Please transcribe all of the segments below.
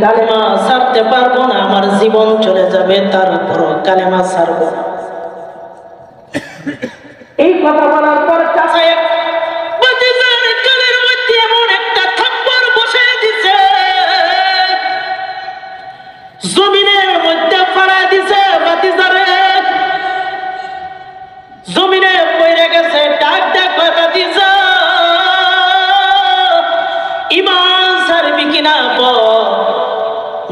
কালেমা ছাড়তে পারবো না, আমার জীবন চলে যাবে, তারপরও কালেমা ছাড়বো না। এই কথা বলার পর চাচা ভাতিজার কানের মধ্যে এমন একটা থাপ্পড় বসে দিছে, জমিনের মধ্যে ফাড়া দিছে। ভাতিজারে জমিনে পড়ে গেছে, ডাক ডাক করে ভাতিজা ঈমান ছাড়বি কিনা বল,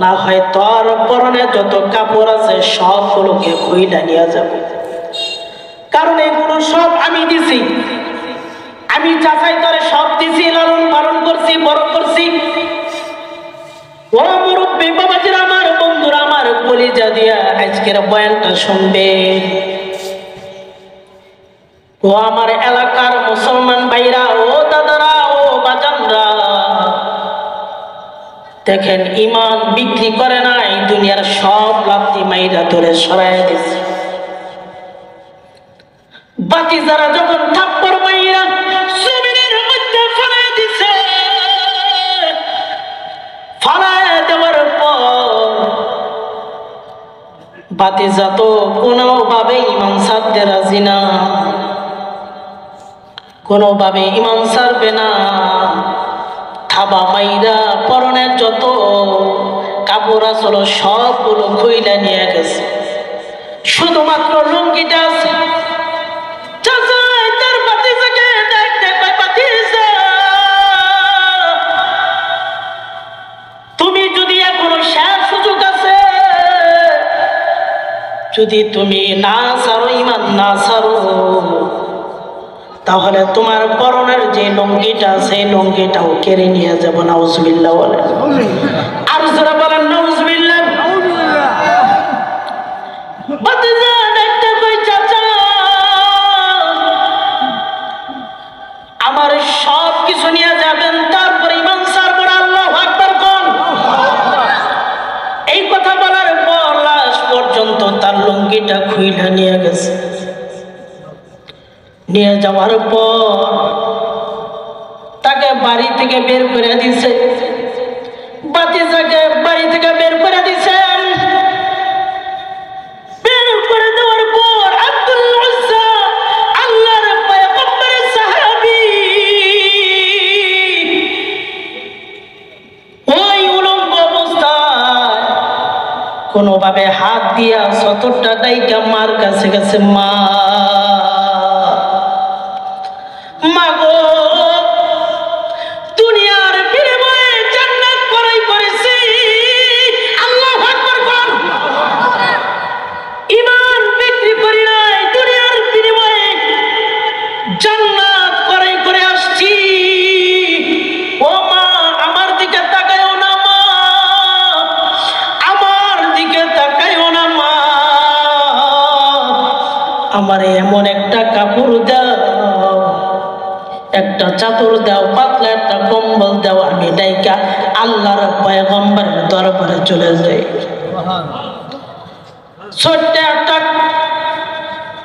না হয় তোর পরনে যত কাপড় আছে সবগুলোকে খুইলা নিয়ে যাবে, কারণ এগুলো সব আমি দিছি, আমি চাচাই করে সব দিছি, লালন পালন করছি, বড় করছি। ও মুরব্বী বাবাজিরা, আমার বন্ধুরা, আমার কলিজা দিয়া আজকের বয়ানটা শুনবে। ও আমার এলাকার মুসলমান ভাইরা, ও দাদারা, ও বাজানরা, দেখেন ঈমান বিক্রি করে নাই, দুনিয়ার সব লাত্তি মাইরা ধরে সরাই দিছে। ভাতিজারা যখন থাপ্পড় মাইরা জমিনের মধ্যে ফালাই দিছে, ফালাই দেওয়ার পর ভাতিজা তো কোনোভাবে ঈমান ছাড়তে রাজি না, কোনোভাবে ঈমান ছাড়বে না। থাবা মাইরা পরনের যত কাপড় আসলো সবগুলো খুইলা নিয়ে গেছে, শুধুমাত্র লুঙ্গিটা আছে। তুমি যদি এখনো শেষ সুযোগ আছে, যদি তুমি না ছাড়ো, ঈমান না ছাড়ো, তাহলে তোমার পরনের যে লুঙ্গিটা আছে লুঙ্গিটাও কেড়ে নিয়ে যাবো। নাউজুবিল্লাহ বলেন, আর যারা বলেন নাউজুবিল্লাহ। ভাতিজা ডাকতে কই, চাচা আমার সব কিছু নিয়ে যাবেন, তারপর ঈমান ছাড়বো না। আল্লাহু আকবার কোন। এই কথা বলার পর লাশ পর্যন্ত তার লুঙ্গিটা খুইলা নিয়ে গেছে। নিয়ে যাওয়ার পর তাকে বাড়ি থেকে বের করে দিছে, ভাতিজাকে বাড়ি থেকে বের করে দিছেন। বের করে দেওয়ার পর আব্দুল উজ্জা, আল্লাহর পয়গম্বরের সাহাবী, ওই উলঙ্গ অবস্থায় কোনোভাবে হাত দিয়া সতরটা দাইকা মার কাছে গেছে, মা মাগো, দুনিয়ার বিনিময়ে জান্নাত ক্রয় করেছি। আল্লাহু আকবার বল। ঈমান বিক্রি করি নাই, দুনিয়ার বিনিময়ে জান্নাত ক্রয় করে আসছি। ও মা, আমার দিকে তাকায়ও না মা, আমার দিকে তাকায়ও না মা, আমার এমন একটা কাপড় দাও, একটা চাদর দাও, পাতলা একটা কম্বল দাও, আমি ডাইকা আল্লাহর পয়গম্বরের দরবারে চলে যাই। ছোট্ট একটা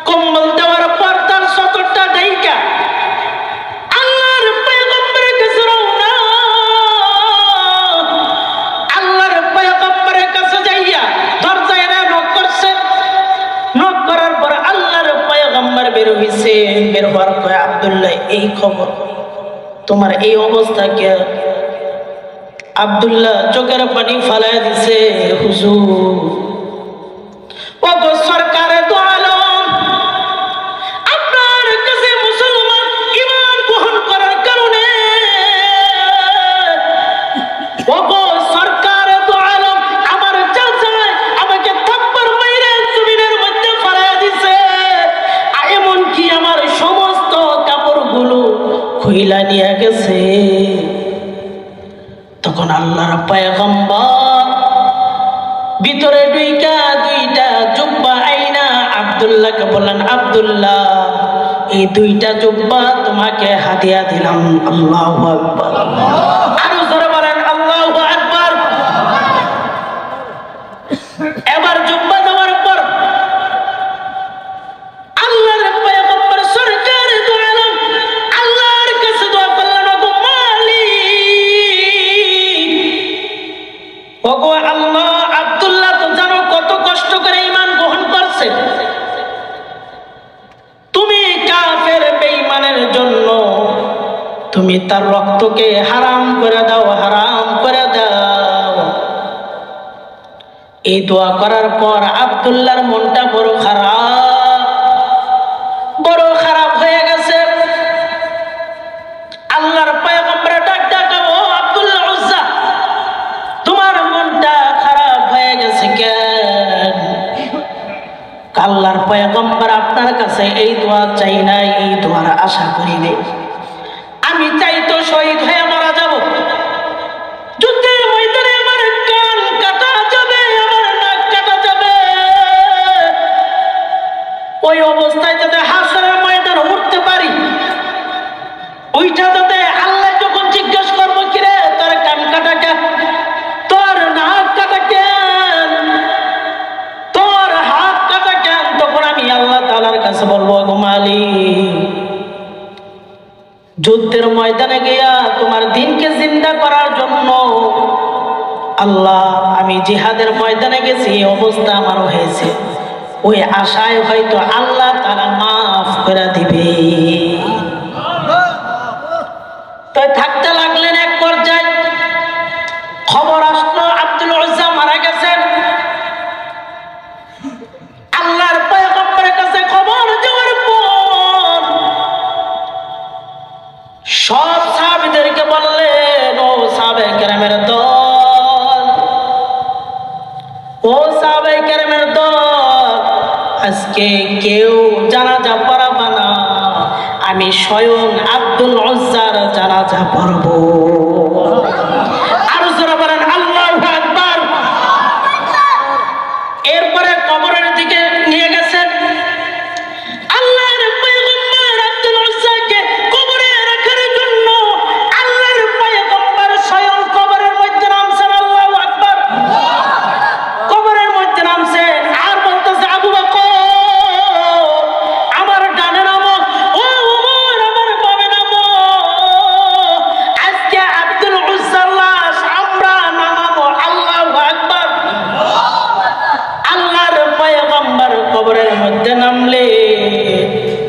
কম্বল দেওয়ার পর তার চাদরটা ডাইকা আল্লাহর পয়গম্বরের কাছে রওনা। আল্লাহর পয়গম্বরের কাছে যাইয়া দরজায় নক করছে। নক করার পর আল্লাহর পয়গম্বর বের হইছে। বের হওয়ার পর আব্দুল্লাহ, এই খবর, তোমার এই অবস্থা কে? আব্দুল্লাহ চোখের পানি ফালায় দিছে, হুজুর, ওগো সরকারে দু আলম, আপনার কাছে মুসলমান ঈমান গ্রহণ করার কারণে, ওগো সরকারে দু আলম, আমার চাচা আমাকে থাপ্পড় মাইরে জমিনের মধ্যে ফালায় দিছে, এমন কি আমার সমস্ত কাপড়গুলো খুইলা নিয়ে গেছে। তখন আল্লাহর পয়গম্বর ভিতরে দুইটা জুব্বা আইনা আব্দুল্লাহকে বললেন, আব্দুল্লাহ, এই দুইটা জুব্বা তোমাকে হাদিয়া দিলাম। আল্লাহু আকবার। আরো জোরে বলেন আল্লাহু আকবার। এবার জুব্বা দেওয়ার পর আল্লাহর পয়গম্বর সরকারে দু আলম আল্লাহর কাছে দোয়া করলেন, ওগো মালিক, তুমি তার রক্তকে হারাম করে দাও, হারাম করে দাও। এই দোয়া করার পর আব্দুল্লাহর মনটা বড় খারাপ হয়ে গেছে। আল্লাহর পয়গম্বর ডাক ও আব্দুল্লাহ উজ্জা, তোমার মনটা খারাপ হয়ে গেছে কেন? আল্লাহর পয়গম্বর আপনার কাছে এই দোয়া চাই নাই, এই দোয়ার আশা করি নাই। আমি চাই তো শহীদ হয়ে মারা যাব, যুদ্ধের ময়দানে আমার কান কাটা যাবে, আমার নাক কাটা যাবে, ওই অবস্থায় যাতে হাসরের ময়দানে উঠতে পারি, ওইটা যাতে আল্লাহ যখন জিজ্ঞাসা করবো কিরে তোর কান কাটা কেন, তোর নাক কাটা কেন, তোর হাত কাটা কেন, তখন আমি আল্লাহ তাআলার কাছে বলবো গো মালিক, যুদ্ধের ময়দানে গিয়া তোমার দিনকে জিন্দা করার জন্য আল্লাহ আমি জিহাদের ময়দানে গেছি, এই অবস্থা আমারও হয়েছে, ওই আশায় হয়তো আল্লাহ তাআলা মাফ করে দিবে। তো থাকতে লাগলেন। এক পর্যায়ে খবর আসলো আব্দুল উজ্জা মারা গেছেন। আল্লাহর পয়গম্বরের কাছে খবর যাওয়ার পর সব সাহাবীদেরকে বললেন, ও সাহাবায়ে কেরামের দল, ও সাহাবায়ে কেরামের দল, আজকে কেউ জানাজা পড়াবা না, আমি স্বয়ং আব্দুল উজ্জার জানাজা পড়ব। আর যারা বলেন আল্লাহু আকবার। এরপরে কবরের দিকে নিয়ে গেছেন। আল্লাহর পয়গম্বর আব্দুল উজ্জাকে কবরে রাখার জন্য আল্লাহর পয়গম্বর স্বয়ং কবরের মধ্যে নামছেন। আল্লাহু আকবার। কবরের মধ্যে নামছেন আর বলতেছে, আবু বকর আমার ডানে নামো, ও ওমর আমার বামে নামো, আজকে আব্দুল উজ্জার লাশ আমরা নামাবো। আল্লাহু আকবার। আল্লাহর পয়গম্বর কবরের মধ্যে নামলে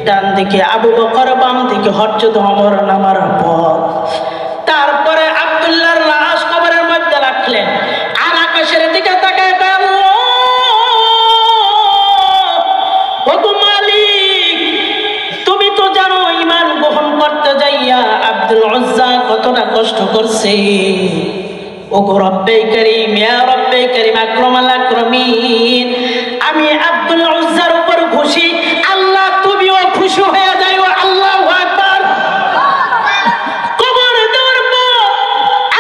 ডান দিকে আবু বকর, বাম দিকে হযরত ওমর নামার পর তারপরে আব্দুল্লাহর লাশ কবরের মধ্যে রাখলেন। আর আকাশের দিকে তাকায় আল্লাহ, ওগো মালিক, তুমি তো জানো ঈমান গ্রহণ করতে যাইয়া আব্দুল উজ্জা কতটা কষ্ট করছে। ওগো রব্বে করিম, ইয়া রব্বে করিম, আকরামাল আকরামিন, আমি আব্দুল উজ্জার উপর খুশি, আল্লাহ তুমিও খুশি হয়ে যাও। আল্লাহু আকবার। কবর দেওয়ার পর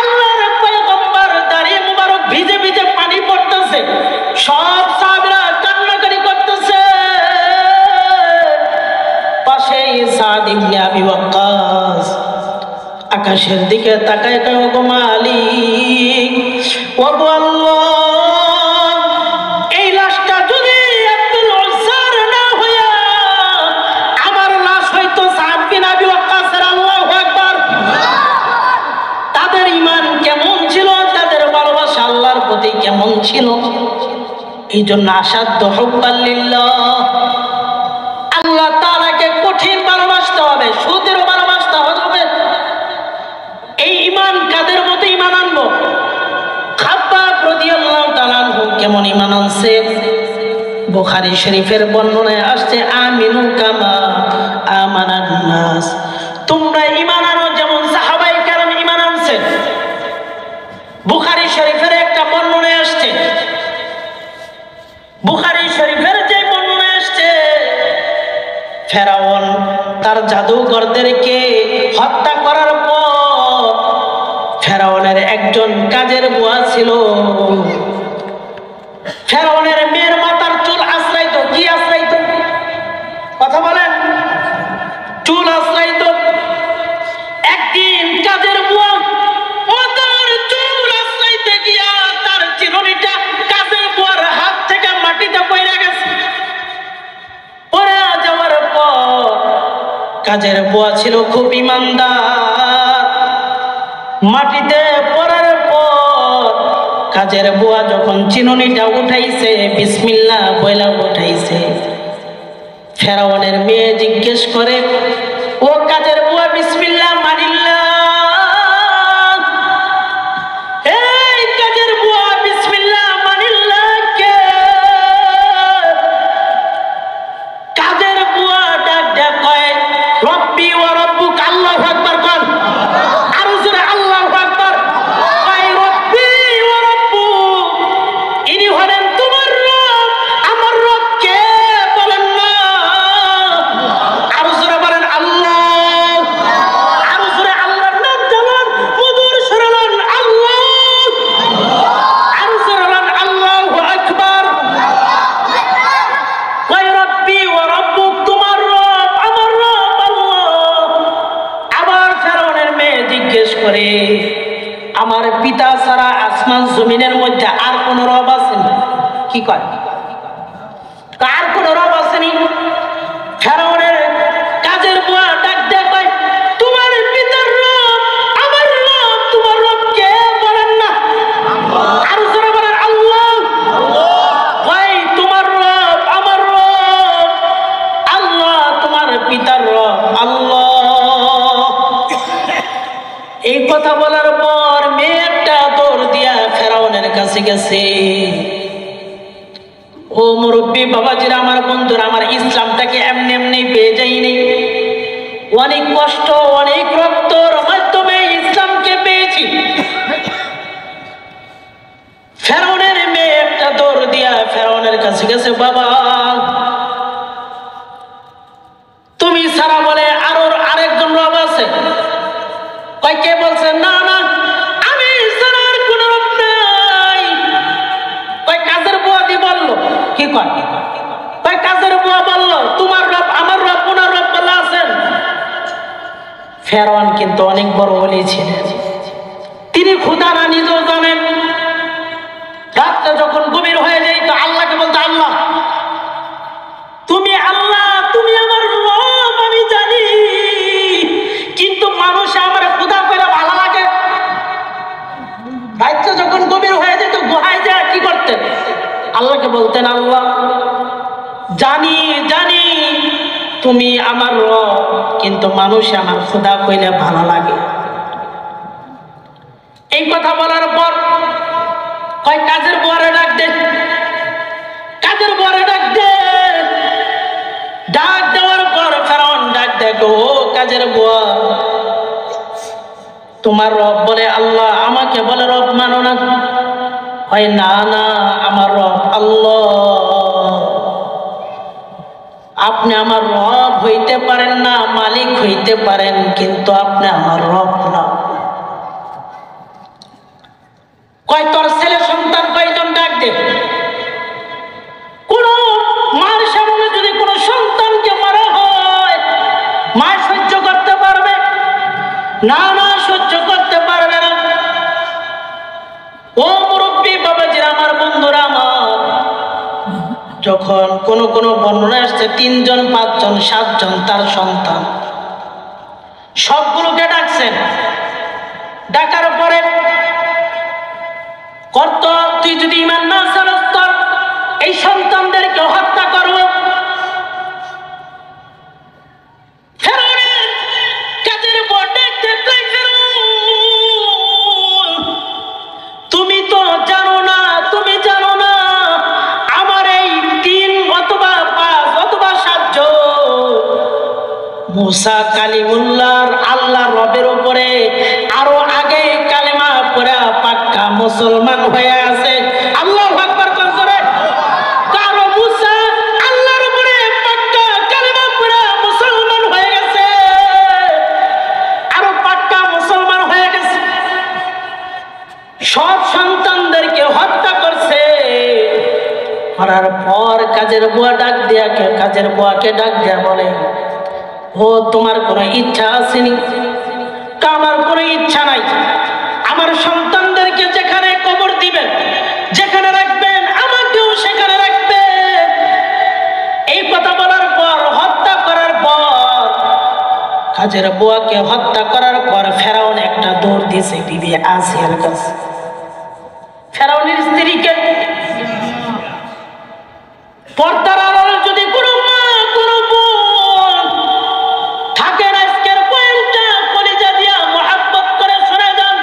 আল্লাহর পয়গম্বর দাড়ি মুবারক ভিজে ভিজে পানি পড়তেছে, সব সাহাবীরা কান্নাকাটি করতেছে। পাশেই সাদ ইবনে আবি ওয়াক্কাস আকাশের দিকে তাকায় কয়, ওগো মালিক, ওগো আল্লাহ, এই লাশটা যদি আব্দুল উজ্জার না হইয়া আমার লাশ হয়তো সাদ বিন আবি ওয়াক্কাসের। আল্লাহু আকবার। তাদের ঈমান কেমন ছিল, তাদের ভালোবাসা আল্লাহর প্রতি কেমন ছিল, এই জন্য আসাদ্দু হুব্বান লিল্লাহ, আল্লাহ তাআলাকে কঠিন ভালোবাসতে হবে, সুদেরও ভালোবাসতে হবে। এই ঈমান কাদের মতো ঈমান আনবো? খাব্বাব রাদিয়াল্লাহু তাআলা আনহু কেমন ঈমান আনছে? বুখারী শরীফের বর্ণনায় আসছে, আমিনু কামা আমানান নাস, তোমরা ঈমান আনো যেমন সাহাবায়ে কেরাম ঈমান আনছেন। বুখারী শরীফের একটা বর্ণনায় আসছে, বুখারী শরীফের যে বর্ণনায় আসছে, ফেরাউন তার জাদুঘরদেরকে হত্যা করার পর ফেরাউনের একজন কাজের বুয়া ছিল। ফেরাউনের মেয়ের মাথার চুল আশ্রাইতো। কি আশ্রাইতো? কথা বলেন। চুল আশ্রাইতো। একদিন কাজের বুয়া মাথার চুল আশ্রাইতে গিয়া তার চিরুনিটা কাজের বুয়ার হাত থেকে মাটিতে পড়ে গেছে। পড়ে যাওয়ার পর কাজের বুয়া ছিল খুব ঈমানদার। মাটিতে পড়ার পর কাজের বুয়া যখন চিনুনিটা উঠাইছে, বিসমিল্লাহ বইলা উঠাইছে, ফেরাউনের মেয়ে জিজ্ঞেস করে, ও কাজের বুয়া, বিসমিল্লাহ মানিল্লাহ জিজ্ঞেস করে, আমার পিতা ছাড়া আসমান জমিনের মধ্যে আর কোন রব আছেনি? কি কয়? আর কোন রব আসেনি? ফেরাউনের কাজের বুয়া ডাক দিয়ে কয়, তোমার পিতার রব আমার রব, তোমার রব কে বলেন না? আর জোরে বলেন আল্লাহ। ভাই তোমার রব আমার রব আল্লাহ, তোমার পিতার রব আল্লাহ। এই কথা বলার পর মেয়েটা দৌড় দিয়া ফেরাউনের কাছে গেছে। ও মুরব্বী বাবাজিরা, আমার বন্ধুরা, আমার ইসলামটাকে এমনি এমনি পেয়ে যাইনি, অনেক কষ্ট অনেক রক্তর মাধ্যমে ইসলামকে পেয়েছি। ফেরাউনের মেয়ে একটা দৌড় দিয়া ফেরাউনের কাছে গেছে, বাবা তুমি সারা বলে আরেকজন রব আছে? কয় কে বলছে? না না আমি ছাড়া আর কোন রব নাই। কয় কাজের বুয়া দি বললো? কি কয়? কয় কাজের বুয়া বললো তোমার রব আমার রব ওনার রব বলা আছেন। ফেরাউন কিন্তু অনেক বড় ওলি ছিলেন, তিনি খোদা না নিজেও জানেন। রাতটা যখন গভীর হয়ে যায় তো আল্লাহকে বলতে, আল্লাহ তুমি আল্লাহ, তুমি আমার রব আমি জানি, কিন্তু মানুষ আমার খোদা করে ভালো লাগে। রাতটা যখন গভীর হয়ে যেত গুহায় যায় কি করতেন? আল্লাহকে বলতেন, আল্লাহ জানি জানি তুমি আমার রব, কিন্তু মানুষ আমার খোদা কইলে ভালো লাগে। এই কথা বলার পর কয় কাজের বুয়ারে ডাক দে, কাজের বুয়ারে ডাক দে। ডাক দেওয়ার পর ফেরাউন ডাক দেখো, ও কাজের বুয়া তোমার রব বলে আল্লাহ, আমাকে বলে রব মানো না? হয় না না আমার রব আল্লাহ। আপনি আমার রব হইতে পারেন না, মালিক হইতে পারেন, কিন্তু আপনি আমার রব না। কয় তোর ছেলে সন্তান কয়জন? ডাক দে। কোন মার সামনে যদি কোন সন্তানকে মারা হয়, মা সহ্য করতে পারবে না? না সহ্য করতে পারবে না। ও মুরব্বী বাবাজিরা, আমার বন্ধুরা, আমার যখন কোন কোন বর্ণনা আসছে 3 জন 5 জন 7 জন তার সন্তান, সবগুলোকে ডাকছেন। ডাকার পরে কর্ত তুই যদি ইমান না চালাস কর, এই সন্তানদেরকে হত্যা করব। ফেরাউনের কাজের পর দেখতে কই, ফেরাউন তুমি তো জানো না, তুমি জানো না আমার এই 3 অথবা 5 অথবা 7 জন মুসা কালিমুল্লাহর আল্লাহ রবের উপরে আরো আগে কালেমা পড়া পাক্কা মুসলমান হয়ে আছে। আল্লাহু আকবার করে। কারো মুসা আল্লাহর উপরে পাক্কা কালেমা পড়া মুসলমান হয়ে গেছে, আরো পাক্কা মুসলমান হয়ে গেছে। সব সন্তানদেরকে হত্যা করছে। করার পর কাজের বুয়া ডাক দিয়া, কাজের বুয়াকে ডাক দিয়া বলে, ও তোমার কোনো ইচ্ছা আসেনি? আমার কোনো ইচ্ছা নাই। আমার সন্তানদেরকে যেখানে কবর দিবেন, যেখানে রাখবেন, আমাকেও সেখানে রাখবেন। এই কথা বলার পর হত্যা করার পর, কাজের বুয়াকে হত্যা করার পর ফেরাউন একটা দৌড় দিয়েছে বিবি আসিয়ার কাছে। ফেরাউনের স্ত্রীকে পর্দার আড়ালে যদি কোনো মা কোনো বোন থাকেন, আজকের পয়েন্টটা কলিজা দিয়া মোহাব্বত করে শুনে যান,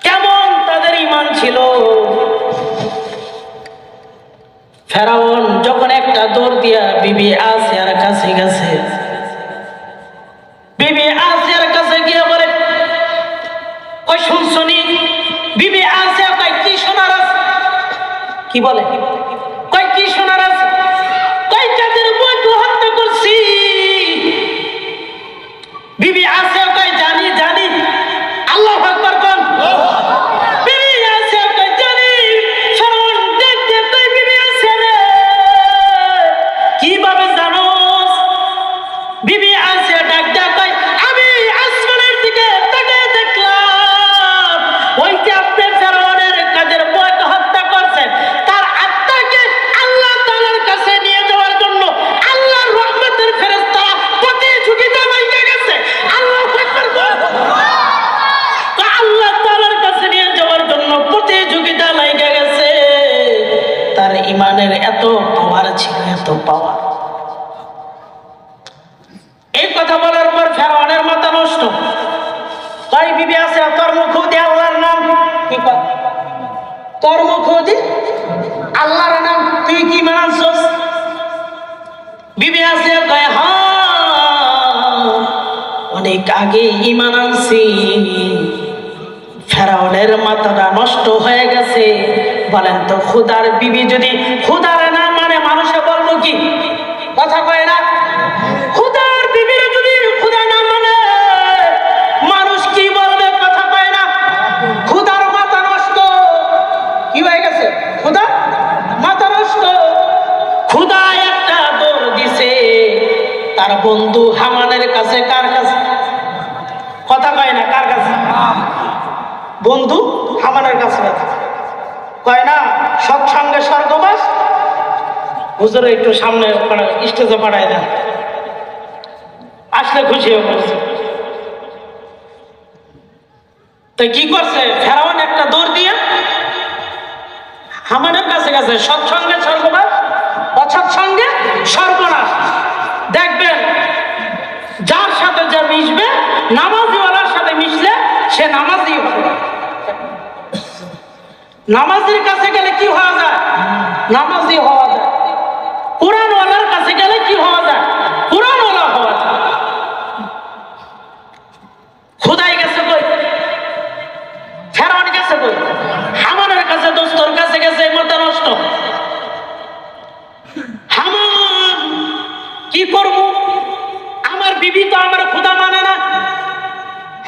কেমন তাদের ঈমান ছিল। ফেরাউন যখন একটা দৌড় দিয়া বিবি আসিয়ার কাছে গেছে, বিবি আসিয়ার কাছে গিয়ে বলে, ওই শুনছনি? বিবি আসিয়া কয়, কি শোনার আছে? কি বলে? কয় কি শোনার আছে? কয় কাজের বুয়াকে হত্যা করছি। বিবি আসিয়া কয়, জানি জানি। আল্লাহু আকবার কোন। বিবি আসিয়া কয়, জানি। ফেরাউন দেখতে কয়, বিবি আসিয়া রে কিভাবে জানোস? বিবি আসিয়া ডাক দেয়া কয়, আমি কি কয় তোর মুখ দি আল্লাহর নাম তুই কি মানছস বিবি আসিয়া কয় হ্যাঁ অনেক আগে ঈমান আনছি ফেরাউনের মাথাটা নষ্ট হয়ে গেছে বলেন তো খোদার বিবি যদি খোদার না মানে মানুষে বলবো কি কথা কয় না খোদার বিবির যদি খোদা না মানে মানুষ কি বলবে কথা কয় না খোদার মাথা নষ্ট কি হয়ে গেছে খোদা মাথা নষ্ট খোদা একটা দৌড় দিছে তার বন্ধু হামানের কাছে কার কাছে কথা কয় না কার কাছে বন্ধু হামানের কাছে কয় না সৎসঙ্গে স্বর্গবাস হুজুর একটু সামনে স্টেজে পাঠায় দেন আসলে খুশি হয়ে পড়ছে তো কি করছে ফেরাউন একটা দৌড় দিয়ে হামানের কাছে গেছে সৎসঙ্গে স্বর্গবাস অসৎসঙ্গে সর্বনাশ দেখবেন যার সাথে যে মিশবে নামাজিওয়ালার সাথে মিশলে সে নামাজি হবে নামাজির কাছে গেলে কি হওয়া যায় নামাজি হওয়া যায় কোরআনওয়ালার কাছে গেলে কি হওয়া যায় কোরআনওয়ালা হওয়া যায় খোদাই গেছে কই ফেরাউন গেছে কই হামানের কাছে দোস্তর কাছে গেছে মাথা নষ্ট হামান কি করব আমার বিবি তো আমার খোদা মানে না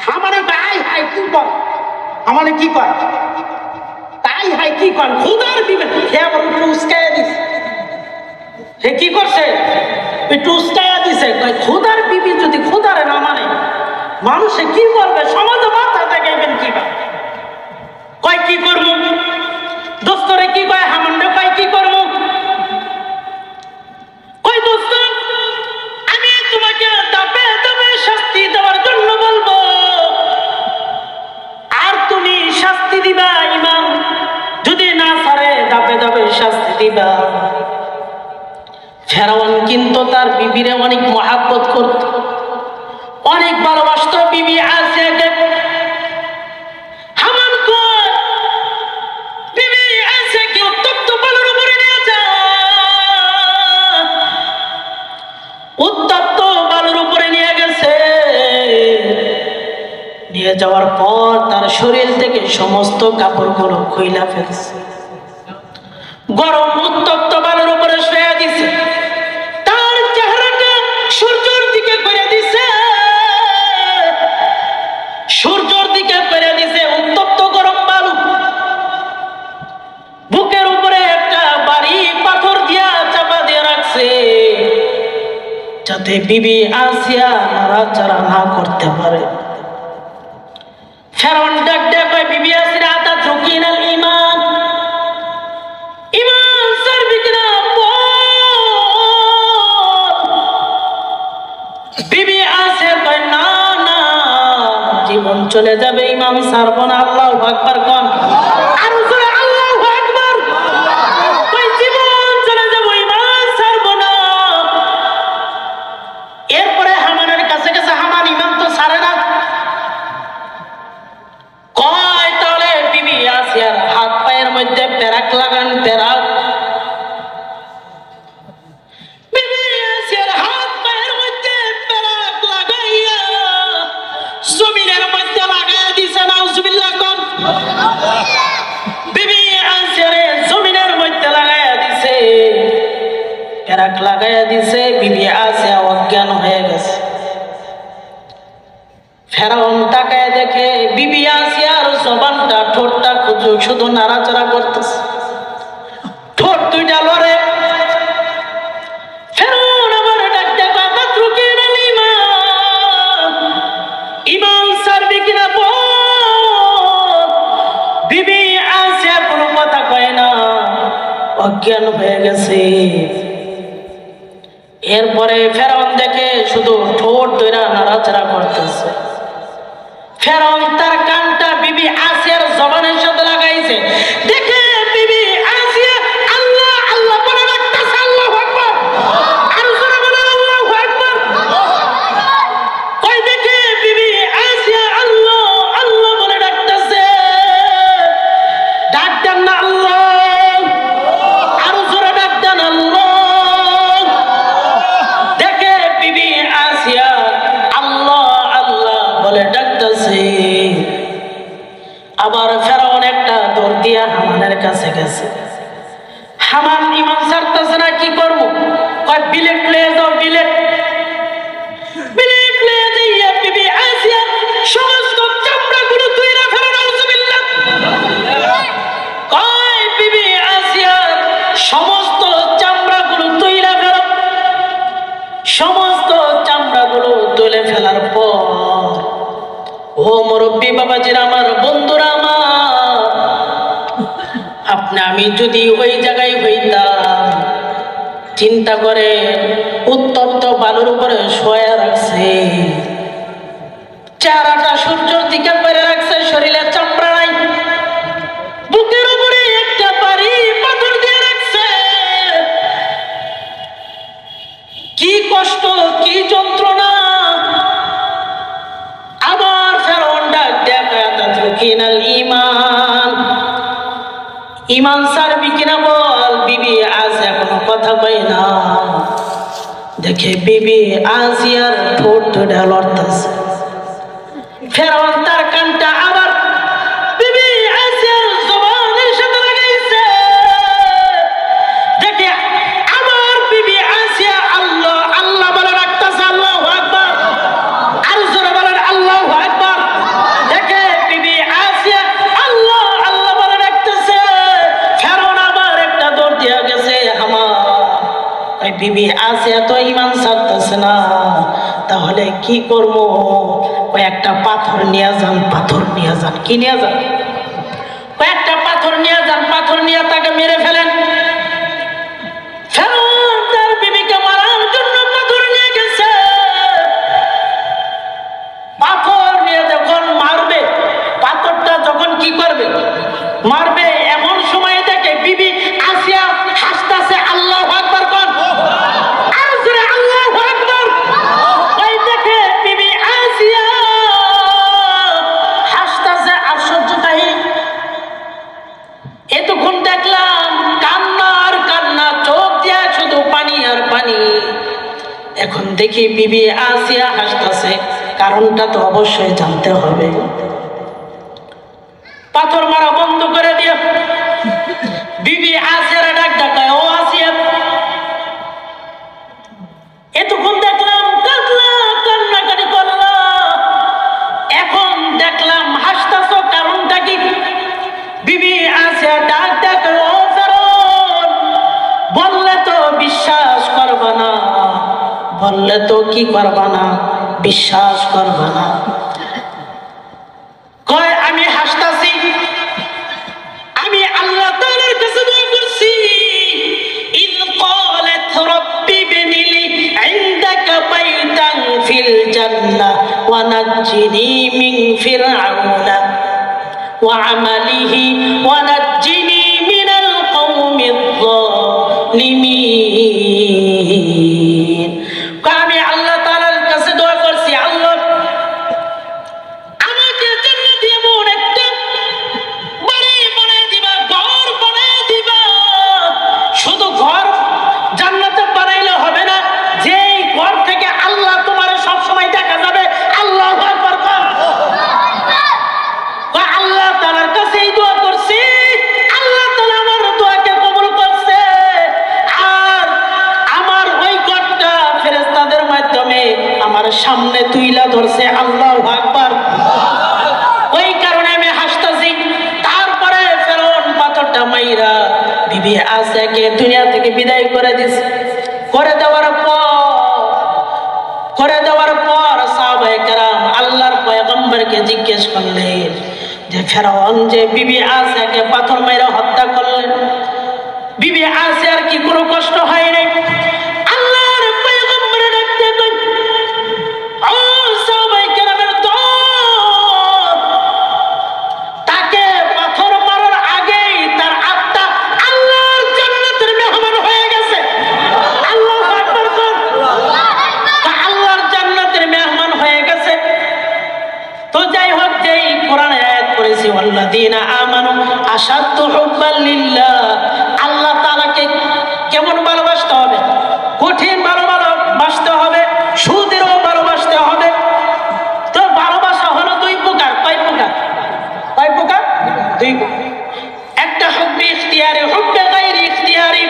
হামানে ভাই হাই কি কর আমানে কি কর তাই হাই কি কর খোদার বিবি হে আবার একটু উস্কায়া দিছে হে কি করছে একটু উস্কায়া দিছে কয় খোদার বিবি যদি খোদারে না মানে মানুষে কি করবে সমাজে মাথা দেখাইবেন কি বা কয় কি করব দোস্তরে কি কয় হামানে কয় কি করব কয় দোস্ত আমি তোমাকে দাপে দাপে শাস্তি দেওয়ার জন্য বলবো আর তুমি শাস্তি দিবা ইমাম যদি না পারে দাপে দাপে শাস্তি দিবা ফেরাউন কিন্তু তার বিবিরে অনেক মহাব্বত করত অনেক ভালোবাসত বিবি আসিয়াকে হামান কয় বিবি আসিয়াকে উত্তপ্ত বালুর উপরে নিয়ে যা উত্তপ্ত বালুর উপরে নিয়ে গেছে নিয়ে যাওয়ার পর তার শরীর থেকে সমস্ত কাপড়গুলো খুইলা ফেলছে গরম উত্তপ্ত বালুর উপরে শুয়ে দিছে তার চেহারাটা সূর্যের দিকে করে দিছে সূর্যের দিকে করে দিছে উত্তপ্ত গরম বালু বুকের উপরে একটা ভারী পাথর দিয়া চাপা দিয়ে রাখছে যাতে বিবি আসিয়া নাড়াচাড়া না করতে পারে ফেরাউন ডাক দেয় কয় বিবি আসিয়া আতা ত্রুকিনাল ঈমান ঈমান সারবি কিনা বিবি আসিয়া কয় না না জীবন চলে যাবে ঈমান ছাড়ব না আল্লাহু আকবার কোন আর জোরে আল্লাহু আকবার কয় জীবন চলে যাব ঈমান ছাড়ব না এরপরে হামানের কাছে গেছে হামান ঈমান তো ছাড়ে না কয় তাহলে বিবি আসিয়ার হাত পায়ের মধ্যে পেরাক লাগান পেরাক বিবি আসিয়ার হাত পায়ের মধ্যে পেরাক লাগাইয়া জমিনের মধ্যে লাগাইয়া দিছে নাউজুবিল্লাহ কোন বিবি আসিয়ার জমিনের মধ্যে লাগাইয়া দিছে পেরাক লাগাইয়া দিছে বিবি আসিয়া অজ্ঞান হয়ে গেছে ফেরাউন তাকায় দেখে বিবি আসিয়ার জবানটা ঠোঁটটা শুধু নাড়াচাড়া করতেছে ঠোঁট দুইটা লড়ে ফেরাউন আবার ডাকতে কথা ত্রুকিনাল ঈমান ঈমান ছাড়বি কিনা বল বিবি আসিয়া কোনো কথা কয় না অজ্ঞান হয়ে গেছে এরপরে ফেরাউন দেখে শুধু ঠোঁট ধরে নাড়াচাড়া করতেছে ফেরাউন তার কানটা বিবি আসিয়ার জবানের সাথে লাগাইছে দেখে বিবি আসিয়া আল্লাহ আল্লাহ বলে ডাকতেছে আল্লাহু আকবার আর জোরে বলে আল্লাহু আকবার কই দেখে বিবি আসিয়া আল্লাহ আল্লাহ বলে ডাকতেছে বলে ডাকতেছে। আবার ফেরাউন একটা দৌড় দিয়া হামানের কাছে গেছে। হামান ইমান ছাড়তেছে না, কি করবো? কয় বিলেট লয়ে যাও, বিলেট বিলেট লয়ে যাইয়া বিবি আসিয়া সমস্ত চামড়াগুলো তুইরা ফেলে। নাউজুবিল্লাহ। কয় বিবি আসিয়া সমস্ত চামড়াগুলো তুইরা ফেলো। সমস্ত চামড়াগুলো তুলে ফেলার পর, ও মুরব্বী বাবাজিরা আমার, বন্ধুরা আমার, আপনি আমি যদি ওই জায়গায় হইতাম, চিন্তা করে উত্তপ্ত বালুর উপরে শোয়া রাখছে, চেহারাটা সূর্যের দিকে করে রাখছে, শরীরে চামড়া নাই, বুকের উপরে একটা বাড়ি পাথর দিয়ে রাখছে। কি কষ্ট, কি যন্ত্রণা। আবার ফেরাউন ডাক দেয়া তাতরুকিনাল ঈমান, ঈমান ছাড়বি কিনা বল। বিবি আসিয়া কোনো কথা কয় না। দেখে বিবি আসিয়ার ঠোঁট ধরে লড়তেছে। ফেরাউন তার কানটা আবার বিবি আসিয়ার জবানের সাথে লাগাইছে। দেখে আবার বিবি আসিয়া আল্লাহ আল্লাহ বলে রাখতেছে। আল্লাহু আকবার। আর জোরে বলেন আল্লাহু আকবার। দেখে বিবি আসিয়া আল্লাহ আল্লাহ বলে রাখতেছে। ফেরাউন আবার একটা দৌড় দিয়া গেছে। বিবি আসিয়া তো ঈমান ছাড়তেছে না, তাহলে কি করব? ওই একটা পাথর নিয়ে যান, পাথর নিয়ে যান। কি নিয়ে যান? কয়েকটা পাথর নিয়ে যান, পাথর নিয়ে তাকে মেরে ফেলেন। ফেরাউন তার বিবিকে মারার জন্য পাথর নিয়ে গেছে। পাথর নিয়ে যখন মারবে, পাথরটা যখন কি করবে, মারবে, এমন সময় দেখে বিবি আসিয়া হাসতেছে। আল্লাহু আকবার কোন। আর জোরে আল্লাহু আকবার। ওই দেখে বিবি আসিয়া হাসতেছে। আশ্চর্য কাহিনী। এতক্ষণ দেখলাম কান্না আর কান্না, চোখ দিয়া শুধু পানি আর পানি। এখন দেখি বিবি আসিয়া হাসতেছে। কারণটা তো অবশ্যই জানতে হবে। পাথর মারা বন্ধ করে দিয়ে বিবি আসিয়ার ডাক ডাকায়, ও আসিয়া, এতক্ষণ দেখলাম কাঁদলা, কান্নাকাটি করলা, এখন দেখলাম হাসতেছ, কারণটা কি? বিবি আসিয়া ডাক ডাকায়, ও ফেরাউন, বললে তো বিশ্বাস করবা না, বললে তো কি করবা না, বিশ্বাস করবা না। কয় আমি হাসতাছি, আমি আল্লাহ তাআলার কাছে দোয়া করছি। ইয ক্বালাত রাব্বি বিনিলি ইনদাকা বাইতান ফিল জান্নাহ ওয়া নাজ্জিনি মিন ফিরআউনা ওয়া আমালিহি ওয়া নাজ্জিনি মিনাল কওমিয যালিমিন। আমি আল্লাহ তাআলার কাছে দোয়া করছি, আল্লাহ আমাকে জান্নাতে এমন একটা বাড়ি বানিয়ে দিবা, ঘর বানিয়ে দিবা। শুধু ঘর জান্নাতে বানাইলে হবে না, যেই ঘর থেকে আল্লাহ তোমার সব সময় দেখা যাবে। আল্লাহু আকবার। আল্লাহ তাআলার কাছে এই দোয়া করছি, আল্লাহ তাআলা আমার দোয়াকে কবুল করছে। আর আমার ওই ঘরটা ফেরেশতাদের মাধ্যমে আমার সামনে তুইলা ধরছে। আল্লাহু আকবার। ওই কারণে আমি হাসতাছি। তারপরে ফেরাউন পাথরটা মাইরা বিবি আসিয়াকে দুনিয়া থেকে বিদায় করে দিছে। করে দেওয়ার পর সাহাবায়ে কেরাম আল্লাহর পয়গম্বরকে জিজ্ঞেস করলেন যে ফেরাউন যে বিবি আসিয়াকে পাথর মাইরা হত্যা করলেন, বিবি আসিয়ার কি কোনো কষ্ট হয় নাই? আল্লাহর পয়গম্বর ডাকতে কই, ও সাহাবায়ে কেরামের দল, তাকে পাথর মারার আগেই তার আত্মা আল্লাহর জান্নাতের মেহমান হয়ে গেছে। আল্লাহু আকবার। আল্লাহর জান্নাতের মেহমান হয়ে গেছে। তো যাই হোক, যেই কোরআনে আয়াত পড়েছি, ওয়াল্লাযীনা আমানু আশাদ্দু হুব্বান লিল্লাহ, আল্লাহ তাআলাকে কেমন ভালোবাসতে হবে? কঠিন ভালোবাসতে হবে, সুদেরও ভালোবাসতে হবে। তো ভালোবাসা দুই, একটা হুব্বে ইখতিয়ারি, হুব্বে গায়রি ইখতিয়ারি।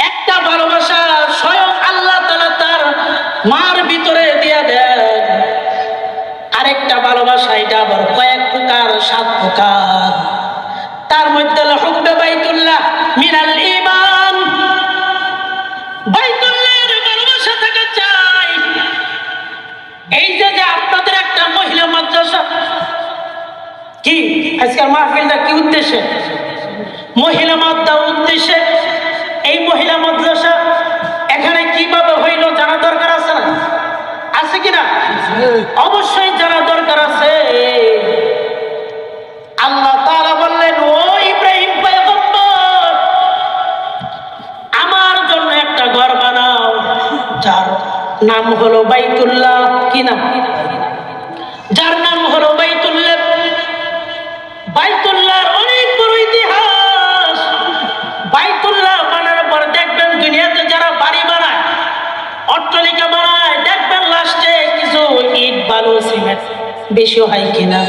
একটা ভালোবাসা স্বয়ং আল্লাহ তাআলা তার মার ভিতরে দিয়ে দেন, আরেকটা ভালোবাসা এটা আবার কয়েক প্রকার, 7 প্রকার। তার মধ্যে হলো হুব্বে বাইতুল্লাহ মিনাল ঈমান, বাইতুল্লাহর ভালোবাসা থাকা চাই। এই যে আপনাদের একটা মহিলা মাদ্রাসা, কি আজকের মাহফিলটা কি উদ্দেশ্যে? মহিলা মাদ্রাসা উদ্দেশ্যে। এই মহিলা মাদ্রাসা এখানে কিভাবে হইল জানা দরকার আছে না? আছে কিনা? অবশ্যই জানা দরকার আছে। আল্লাহ তাআলা বললেন, ও ইব্রাহিম পয়গম্বর, আমার জন্য একটা ঘর বানাও, যার নাম হলো বাইতুল্লাহ। কি নাম? যার নাম হলো বাইতুল্লাহ। বাইতুল্লাহর অনেক বড় ইতিহাস। বাইতুল্লাহ বানানোর পর দেখবেন দুনিয়াতে যারা বাড়ি বানায়, অট্টালিকা বানায়, দেখবেন লাস্টে কিছু ইট বালু সিমেন্ট বেশি হয় কিনা।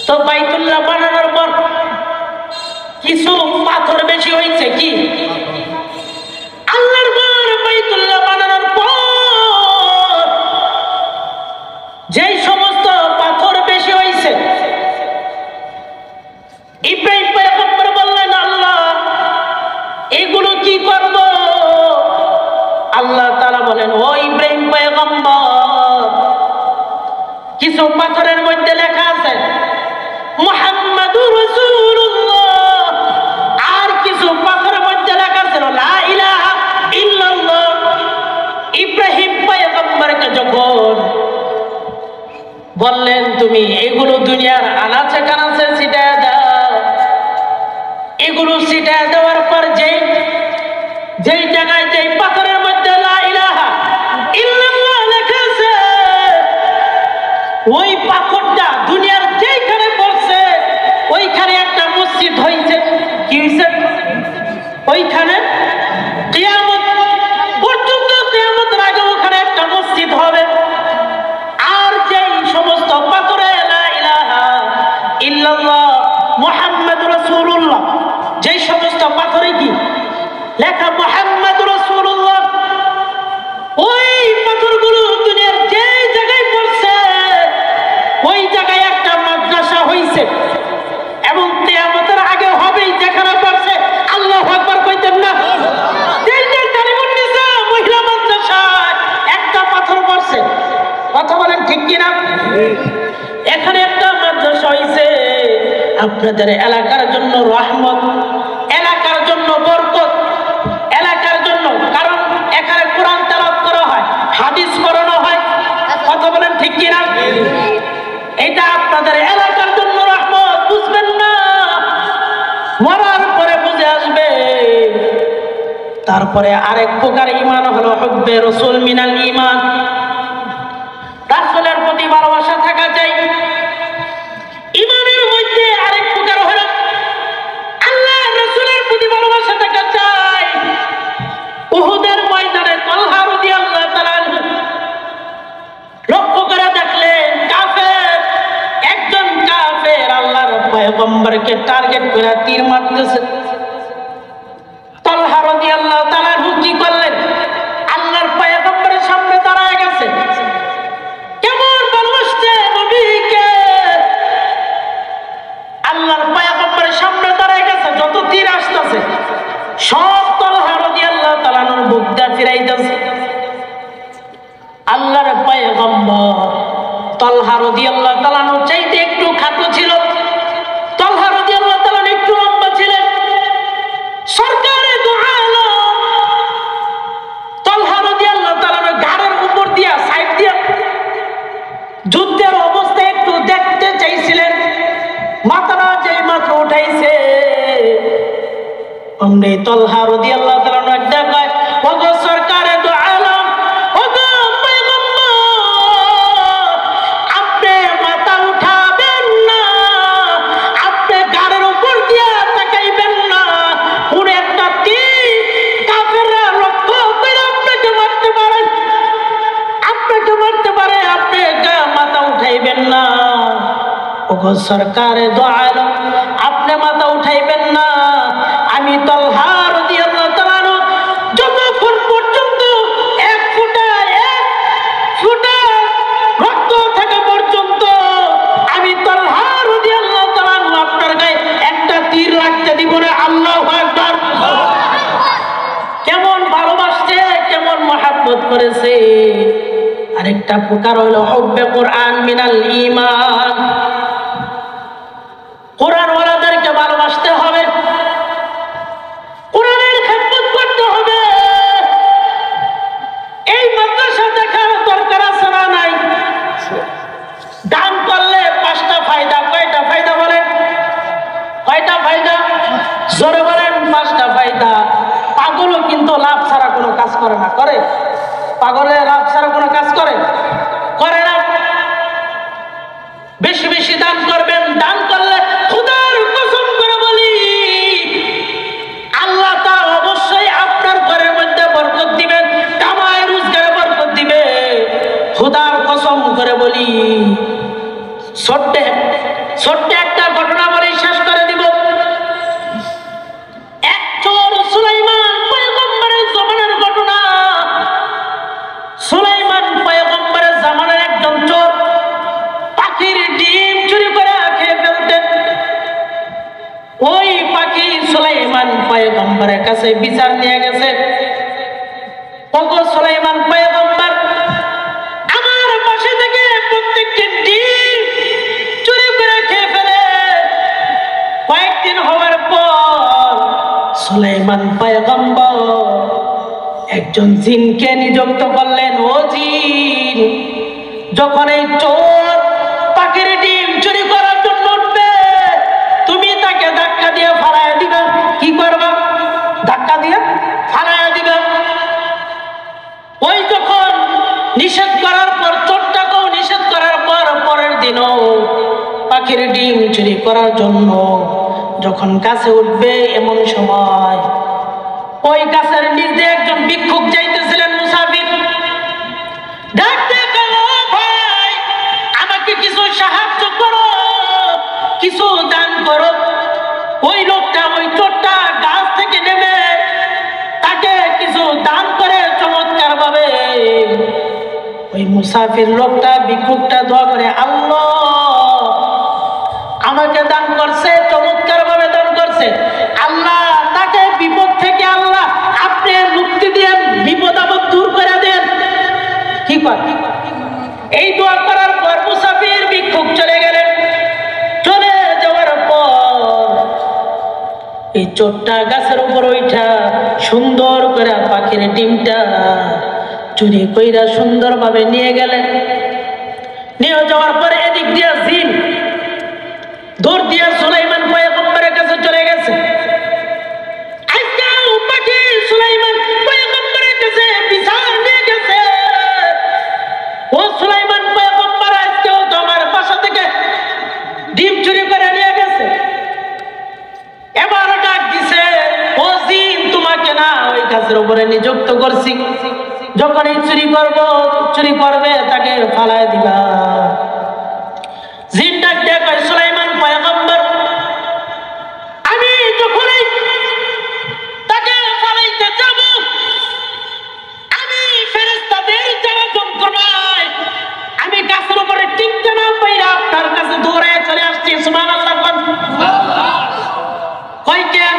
তো বাইতুল্লাহ বানানোর পর কিছু পাথর বেশি হয়েছে। কি? আল্লাহর ঘর বাইতুল্লাহ বানানোর পর যেই সমস্ত পাথর বেশি হয়েছে, ইব্রাহিম পয়গম্বর বললেন, আল্লাহ এগুলো কি করব? আল্লাহ তাআলা বলেন, ও ইব্রাহিম পয়গম্বর, কিছু পাথরের মধ্যে লেখা আছে মুহাম্মাদুর রাসূলুল্লাহ, আর কিছু পাথরের মধ্যে লেখা ছিল লা ইলাহা ইল্লাল্লাহ। ইব্রাহিম পয়গম্বরকে যখন বললেন, তুমি এগুলো দুনিয়ার আনাচে কানাচে ছিটায় দাও, এগুলো ছিটায় দেওয়ার পর যেই জায়গায় যেই পাথরের মধ্যে লা ইলাহা ইল্লাল্লাহ লেখা আছে, ওই পাথরটা দুনিয়ার যেইখানে পড়ছে ওইখানে একটা মসজিদ হয়েছে। কি হয়েছে? ওইখানে কিয়ামত পর্যন্ত, কিয়ামতের আগে ওখানে একটা মসজিদ হবে। আর যেই সমস্ত পাথরে লা ইলাহা ইল্লাল্লাহ মুহাম্মাদুর রাসূলুল্লাহ, যেই সমস্ত পাথরে কি লেখা মুহাম্মাদুর রাসূলুল্লাহ, ওই পাথরগুলো দুনিয়ার যে জায়গায় পড়ছে ওই জায়গায় একটা মাদ্রাসা হইছে, এবং কিয়ামতের আগে হবেই যেখানে পড়ছে। আল্লাহু আকবার কইতেন না? মহিলা মাদ্রাসায় একটা পাথর পড়ছে। কথা বলেন ঠিক কিনা? এখানে একটা মাদ্রাসা হইছে আপনাদের এলাকার জন্য রহমত, এলাকার জন্য বরকত, এলাকার জন্য, কারণ এখানে কোরআন তেলাওয়াত করা হয়, হাদিস পড়ানো হয়। কথা বলেন ঠিক কিনা? এটা আপনাদের এলাকার জন্য রহমত। বুঝবেন না, মরার পরে বুঝে আসবে। তারপরে আরেক প্রকার ঈমান হলো হুব্বে রাসূল মিনাল ঈমান, রাসূলের প্রতি ভালোবাসা থাকা চাই। ঈমানের মধ্যে আরেক প্রকার হলো আল্লাহ রাসূলের প্রতি ভালোবাসা থাকা চাই। উহুদের ময়দানে তালহা রাদিয়াল্লাহু তাআলা আনহু লক্ষ্য করে দেখলেন কাফের, একজন কাফের আল্লাহর পয়গম্বরকে টার্গেট করে তীর মারতেছে। তালহা রাদিয়াল্লাহু তাআলা আনহু কি করলেন? আল্লাহর পয়গম্বরের সামনে দাঁড়ায় গেছে। কেমন ভালোবাসছে নবীকে! আল্লাহর পয়গম্বরের সামনে দাঁড়ায় গেছে, যত তীর আসতেছে সব তালহা রাদিয়াল্লাহু তাআলা আনহুর বুক দিয়ে ফিরাইতেছে। আল্লাহর পয়গম্বর তালহা রাদিয়াল্লাহু তাআলা আনহু চাইতে একটু খাটো ছিল, তালহা রাদিয়াল্লাহু তাআলা একটু লম্বা ছিলেন। সরকারে দু আলম তালহা রাদিয়াল্লাহু তাআলা গাড়ের উপর দিয়া সাইড দিয়া যুদ্ধের অবস্থা একটু দেখতে চাইছিলেন। মাথাটা যেই মাত্র উঠাইছে অমনি তালহা রাদিয়াল্লাহু তাআলা একটা কয়, ওগো সরকারে দু আলম, ওগো পয়গম্বর, আপনি মাথা উঠাবেন না, আপনি গাড়ের উপর দিয়া তাকাইবেন না। কোন একটা তীর কাফেররা লক্ষ্য করে আপনাকে মারতে পারে, আপনাকে মারতে পারে, আপনি মাথা উঠাইবেন না। সরকারে দো আলম, আপনি মাথা উঠাইবেন না। আমি তালহা রাদিয়াল্লাহু তাআলা আনহু যতক্ষণ পর্যন্ত এক ফোঁটা রক্ত থাকা পর্যন্ত আমি তালহা রাদিয়াল্লাহু তাআলা আনহু আপনার গায়ে একটা তীর লাগতে দিব না। আল্লাহু আকবার। কেমন ভালোবাসছে, কেমন মহব্বত করেছে। আরেকটা প্রকার হলো হুব্বে কোরআন মিনাল ঈমান। কোরআন ওয়ালাদেরকে ভালোবাসতে হবে, কোরআনের খেদমত করতে হবে। এই মাদ্রাসা দেখার দরকার আছে না নাই? দান করলে 5টা ফায়দা। কয়টা ফায়দা বলেন? কয়টা ফায়দা? জোরে বলেন। 5টা ফায়দা। পাগলও কিন্তু লাভ ছাড়া কোনো কাজ করে না। করে? পাগলের লাভ ছাড়া কোনো কাজ করে না। বেশি বেশি দান করবেন। দান করলে খোদার কসম করে বলি আল্লাহ তাআলা অবশ্যই আপনার ঘরের মধ্যে বরকত দিবেন, কামাই রোজগারে বরকত দিবে। খোদার কসম করে বলি। ছোট্ট একটা ঘটনা বলে শেষ করে দিব। এক চোর সুলাইমান পয়গম্বরের জামানার ঘটনা। সুলাইমান পয়গম্বরের জামানার একজন চোর পাখির ডিম চুরি করে খেয়ে ফেলতেন। ওই পাখি সুলাইমান পয়গম্বরের কাছে বিচার নিয়ে গেছে। ওগো সুলাইমান পয়গম্বর, আমার পাশে থেকে প্রত্যেকটি ডিম চুরি করে খেয়ে ফেলে। কয়েকদিন হওয়ার পর সুলাইমান পয়গম্বর একজন জিনকে নিযুক্ত করলেন। ও জিন, যখন এই চোর পাখির ডিম চুরি করার জন্য উঠবে, তুমি তাকে ধাক্কা দিয়ে ফালাইয়া দিবে। কি করবা? ধাক্কা দিয়ে ফালাইয়া দিবে। ওই যখন নিষেধ করার পর, চোরটাকেও নিষেধ করার পর পরের দিনও পাখির ডিম চুরি করার জন্য যখন কাছে উঠবে, এমন সময় ওই গাছের নিচ দিয়ে একজন ভিক্ষুক যাইতেছিলেন, মুসাফির। ডাকতে গেল, ভাই আমাকে কিছু সাহায্য করো, কিছু দান করো। ওই লোকটা, ওই চোরটা গাছ থেকে নেমে তাকে কিছু দান করে চমৎকার ভাবে। ওই মুসাফির লোকটা, ভিক্ষুকটা দোয়া করে, আল্লাহ আমাকে দান করছে, চমৎকার ভাবে দান করছে। আল্লাহ তাকে বিপদ থেকে আল্লাহ আপনি মুক্তি দেন, বিপদ আপদ দূর করে দেন। কি কর? এই দোয়া করার পর মুসাফির ভিক্ষুক চলে গেলেন। চলে যাওয়ার পর এই চোরটা গাছের উপর ওইটা সুন্দর করে পাখির ডিমটা চুরি কইরা সুন্দর ভাবে নিয়ে গেলেন। নিয়ে যাওয়ার পরে এদিক দিয়া জিন দৌড় দিয়া সুলাইমান পয়গম্বরের কাছে চলে গেছে। আজকাল পাখি সুলাইমান পয়গম্বরের কাছে বিচার নিয়ে গেছে। ও সুলাইমান পয়গম্বর, আজকেও তো আমার বাসা থেকে ডিম চুরি করে নিয়ে গেছে। এবার ডাক দিছে, ও জিন, তোমাকে না ওই গাছের উপরে নিযুক্ত করছি, যখন এই চুরি করবে তাকে ফালায় দিবা। জিন ডাক দিয়ে কয়, সুলাইমান পয়গম্বর, আমি যখনই তাকে ফালাইতে যাব, আমি ফেরেশতাদের যারা যন্ত্রণায় আমি গাছের উপরে টিকতে না পাইরা আপনার কাছে দৌড়ে চলে আসছি। সুবহানাল্লাহ। কয় কেন?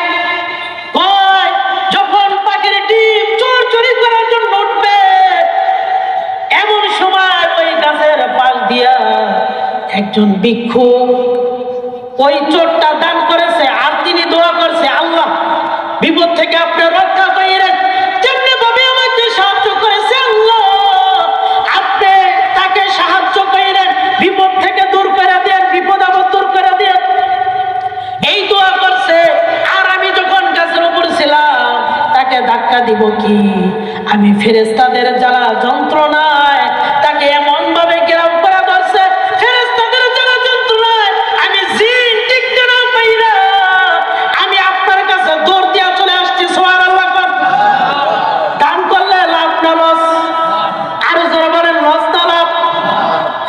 কয় যখন পাখির ডিম চোর চুরি করার জন্য উঠবে, এমন সময় ওই গাছের পাশ দিয়া একজন ভিক্ষুক ওই চোরটা দান করেছে, আর তিনি দোয়া করছে, আল্লাহ বিপদ থেকে আপনি রক্ষা করেন। যেমনি ভাবে আমাকে সাহায্য করেছে, আল্লাহ আপনি তাকে সাহায্য করেন, বিপদ থেকে দূর করে দেন, বিপদ আপদ দূর করে দেন। এই দোয়া করছে। আর আমি যখন গাছের উপর ছিলাম, তাকে ধাক্কা দিব কি? আমি ফেরেশতাদের জ্বালা যন্ত্রণায় তাকে এমন ভাবে গিরাম করা ধরছে, ফেরেশতাদের জ্বালা যন্ত্রণায় আমি জিন টিকতে না পাইরা আমি আপনার কাছে দৌড় দিয়া চলে আসছি। সুবহানাল্লাহ। দান করলে লাভ না লস? আরো যারা বলেন লস না লাভ?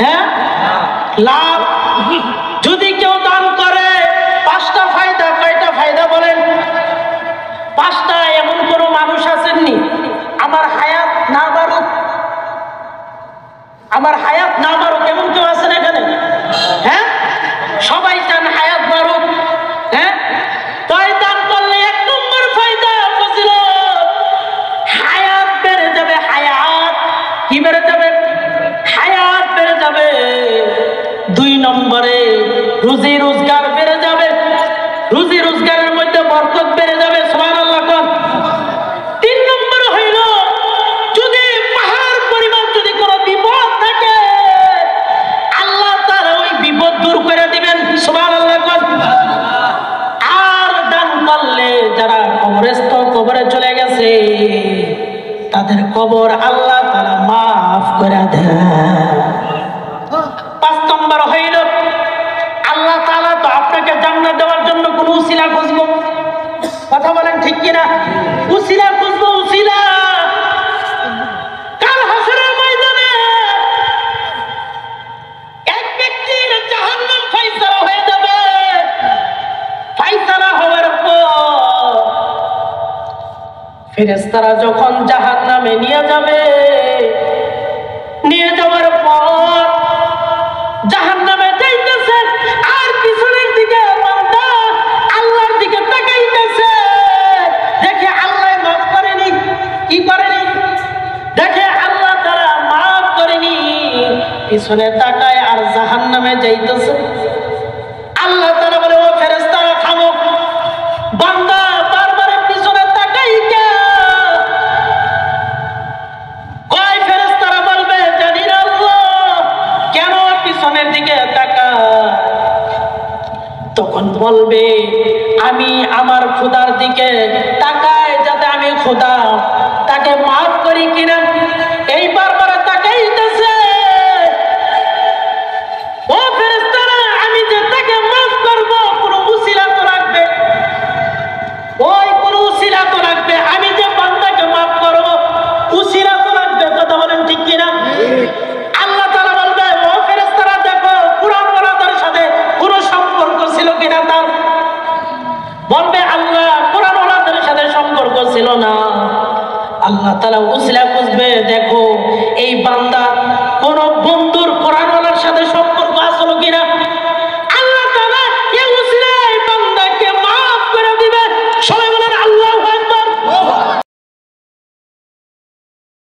হ্যাঁ, লাভ। যদি আমার হায়াত না বাড়ুক কেমন কেউ আছেন এখানে? হ্যাঁ, সবাই চান হায়াত বাড়ুক। হ্যাঁ, তাই দান করলে 1 নম্বর ফায়দা ফজিলত, হায়াত বেড়ে যাবে। হায়াত কি বেড়ে যাবে? হায়াত বেড়ে যাবে। 2 নম্বরে রুজি রোজগার বেড়ে যাবে, রুজি রোজগারের মধ্যে বরকত বেড়ে যাবে। সুবহানাল্লাহ কোন। 3 নম্বর হইল যদি পাহাড় পরিমাণ যদি কোনো বিপদ থাকে আল্লাহ তাআলা ওই বিপদ দূর করে দিবেন। সুবহানাল্লাহ কোন। আর দান করলে যারা কবরস্থ কবরে চলে গেছে তাদের কবর আল্লাহ তাআলা মাফ করে দেন। 5 নম্বর হইল আল্লাহ তাআলা তো আপনাকে জান্নাত দেওয়ার জন্য কোন উসিলা খুঁজবো। কথা বলেন ঠিক কিনা? উসিলা খুঁজবো, উসিলা। কাল হাসরের ময়দানে এক ব্যক্তির জাহান্নাম ফয়সালা হয়ে যাবে। ফয়সালা হওয়ার পর ফেরেশতারা যখন জাহান্নামে নিয়ে যাবে, নিয়ে যাওয়ার পর জাহান্নামে যাইতেছে আর পিছনের দিকে বান্দা আল্লাহর দিকে তাকাইতেছে, দেখে আল্লাহ মাফ করেনি। কি করেনি? দেখে আল্লাহ তাআলা মাফ করেনি, পিছনে তাকায় আর জাহান্নামে যাইতেছে। আল্লাহ তাআলা বলে, ও ফেরেশতারা থামো, বান্দা বারবার পিছনে তাকাই কে? কয় ফেরেশতারা বলবে, জানি না আল্লাহ, কেন পিছনের দিকে তাকায়? তখন বলবে, আমি আমার খোদার দিকে তাকাই যাতে আমি খোদা তাকে মাফ করি কিনা, এই বারবার তাকাইতেছে। ও ফেরেশতারা, আমি যে তাকে মাফ করব কোন উসিলা তো রাখবে, ওই কোন উসিলা তো রাখবে। আমি যে বান্দাকে মাফ করব উসিলা তো রাখবে। কথা বলেন ঠিক কিনা? আল্লাহ তাআলা বলবে, ও ফেরেশতারা দেখো কুরআন ওয়ালাদের সাথে কোন সম্পর্ক ছিল কিনা। তার বলবে, আল্লাহ কুরআন ওয়ালাদের সাথে সম্পর্ক ছিল না। আল্লাহ তাআলা উসিলা খুঁজবে, দেখো এই বান্দা